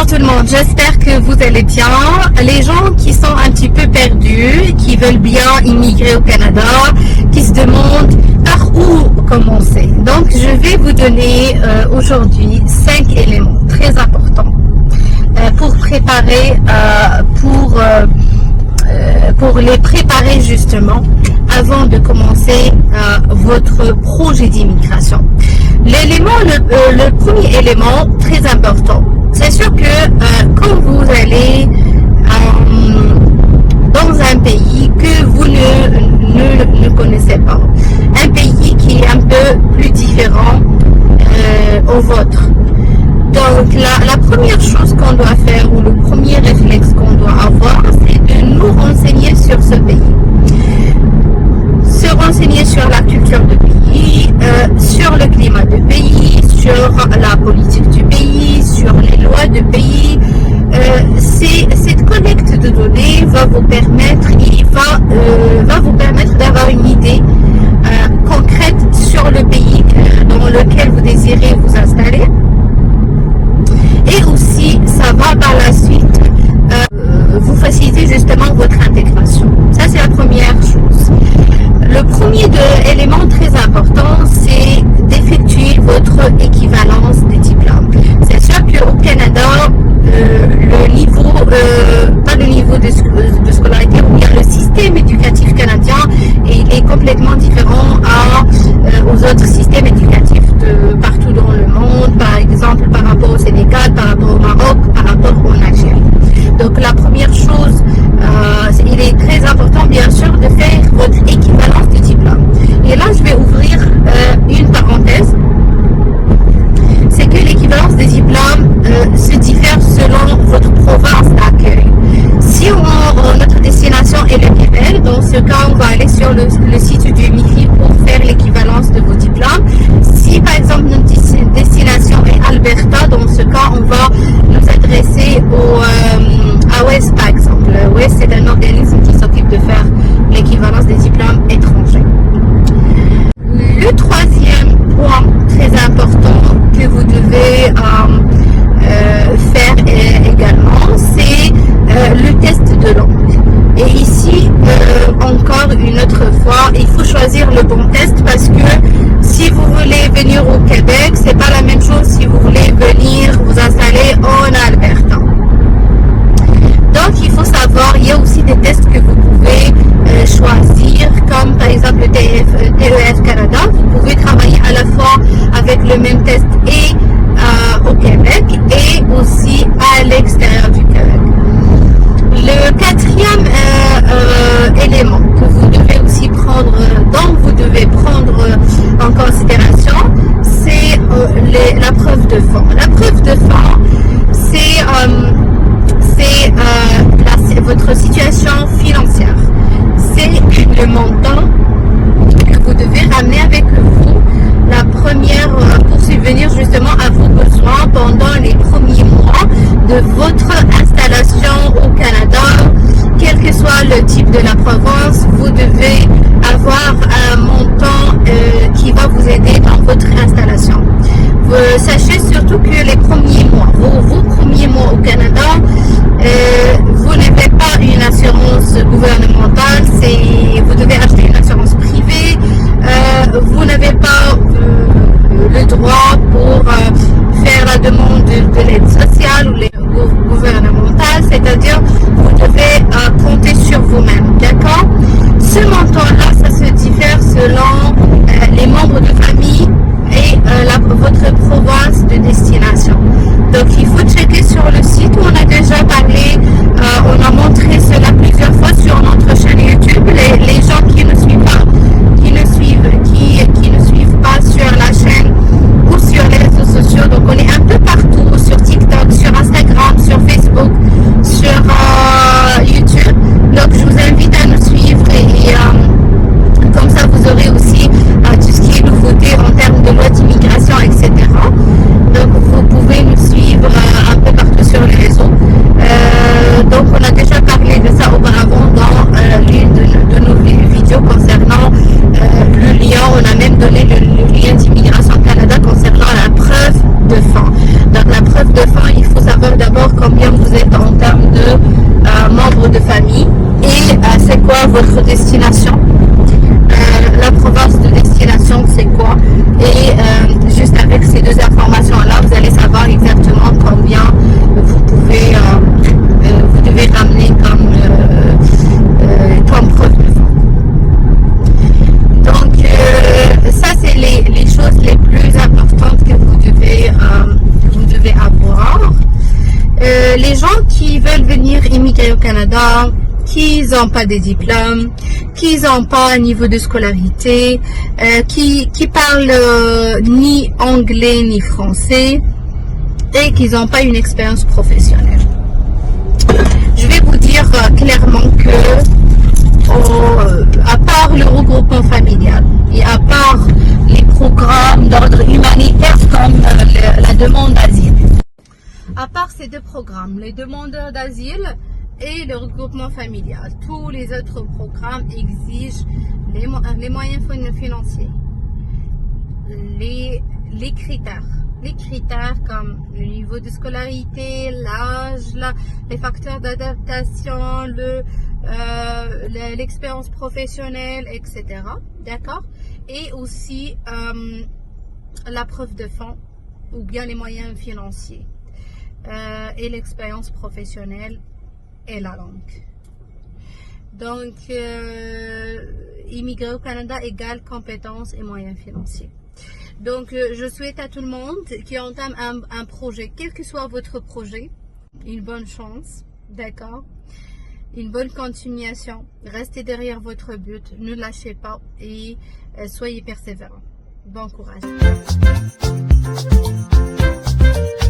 tout le monde, j'espère que vous allez bien. Les gens qui sont un petit peu perdus, qui veulent bien immigrer au Canada, qui se demandent par où commencer. Donc je vais vous donner aujourd'hui 5 éléments très importants pour préparer, pour les préparer justement avant de commencer votre projet d'immigration. Le premier élément très important, c'est sûr que quand vous allez dans un pays que vous ne connaissez pas, un pays qui est un peu plus différent au vôtre. Donc la première chose qu'on doit faire, ou le premier réflexe qu'on doit avoir, c'est de nous renseigner sur ce pays. Se renseigner sur la culture du pays, sur le climat du pays, sur la politique du pays, sur les lois du pays. Cette collecte de données va vous permettre d'avoir une idée concrète sur le pays dans lequel vous désirez vous installer. Et aussi, ça va par la suite vous faciliter justement votre intégration. Ça, c'est la première chose. Le premier élément très important, c'est d'effectuer votre équivalence des diplômes. C'est sûr qu'au Canada, le niveau, pas le niveau de scolarité, ou bien le système éducatif canadien est complètement différent aux autres systèmes éducatifs de partout dans le monde, par exemple par rapport au Sénégal, par rapport au Maroc, par rapport au Algérie. Donc la première chose, il est très important bien sûr de faire votre équivalence de diplôme. Et là je vais ouvrir une parenthèse, c'est que l'équivalence des diplômes se diffère selon votre province d'accueil. Si notre destination est le Québec, dans ce cas on va aller sur le site du MIFI pour faire l'équivalence de vos diplômes. Si par exemple notre destination est Alberta, dans ce cas on va nous adresser à WES par exemple. WES, c'est un organisme qui s'occupe de faire l'équivalence des diplômes étrangers. Le troisième point très important que vous devez faire également, c'est le test de langue. Et ici, encore une autre fois, il faut choisir le bon test parce que si vous voulez venir au Québec, c'est pas la même chose si vous voulez venir vous installer en Alberta. Donc il faut savoir, il y a aussi des tests que vous pouvez choisir, comme par exemple le TEF Canada. Vous pouvez travailler à la fois avec le même test et au Québec et aussi à l'extérieur du Québec. Le quatrième élément que vous devez aussi prendre, en considération, c'est la preuve de fond. La preuve de fond, c'est votre situation financière. C'est le montant que vous devez ramener avec vous pour subvenir justement à vos besoins pendant les premiers mois de votre installation au Canada. Quel que soit le type de la province, vous devez avoir un montant qui va vous aider dans votre installation. Sachez surtout que les premiers mois, vos premiers mois au Canada, vous n'avez pas une assurance gouvernementale, vous devez acheter une assurance privée, vous n'avez pas le droit pour faire la demande de l'aide sociale ou gouvernementale, c'est-à-dire vous devez compter sur vous-même, d'accord? Ce montant-là, ça se diffère selon les membres de famille et votre province de destination. Donc il faut checker sur le site où on a déjà parlé, on a montré cela plusieurs fois sur notre chaîne YouTube. Les gens qui ne suivent pas sur la chaîne ou sur les réseaux sociaux, donc on est un peu partout, sur TikTok, sur Instagram, sur Facebook, sur YouTube. Donc je vous invite à nous suivre et comme ça vous aurez aussi tout ce qui est nouveauté en termes de loi d'immigration, etc. votre destination. La province de destination, c'est quoi? Et juste avec ces deux informations-là, vous allez savoir exactement combien vous pouvez, vous devez ramener comme preuve de fonds. Donc, ça, c'est les choses les plus importantes que vous devez avoir. Les gens qui veulent venir immigrer au Canada, qui n'ont pas de diplôme, qui n'ont pas un niveau de scolarité, qui parlent ni anglais ni français et qui n'ont pas une expérience professionnelle. Je vais vous dire clairement que, à part le regroupement familial et à part les programmes d'ordre humanitaire comme la demande d'asile, à part ces deux programmes, les demandeurs d'asile et le regroupement familial, tous les autres programmes exigent les moyens financiers, les critères comme le niveau de scolarité, l'âge, les facteurs d'adaptation, l'expérience professionnelle, etc. D'accord? Et aussi la preuve de fonds ou bien les moyens financiers et l'expérience professionnelle et la langue. Donc, immigrer au Canada égale compétences et moyens financiers. Donc, je souhaite à tout le monde qui entame un projet, quel que soit votre projet, une bonne chance, d'accord? Une bonne continuation. Restez derrière votre but, ne lâchez pas et soyez persévérants. Bon courage.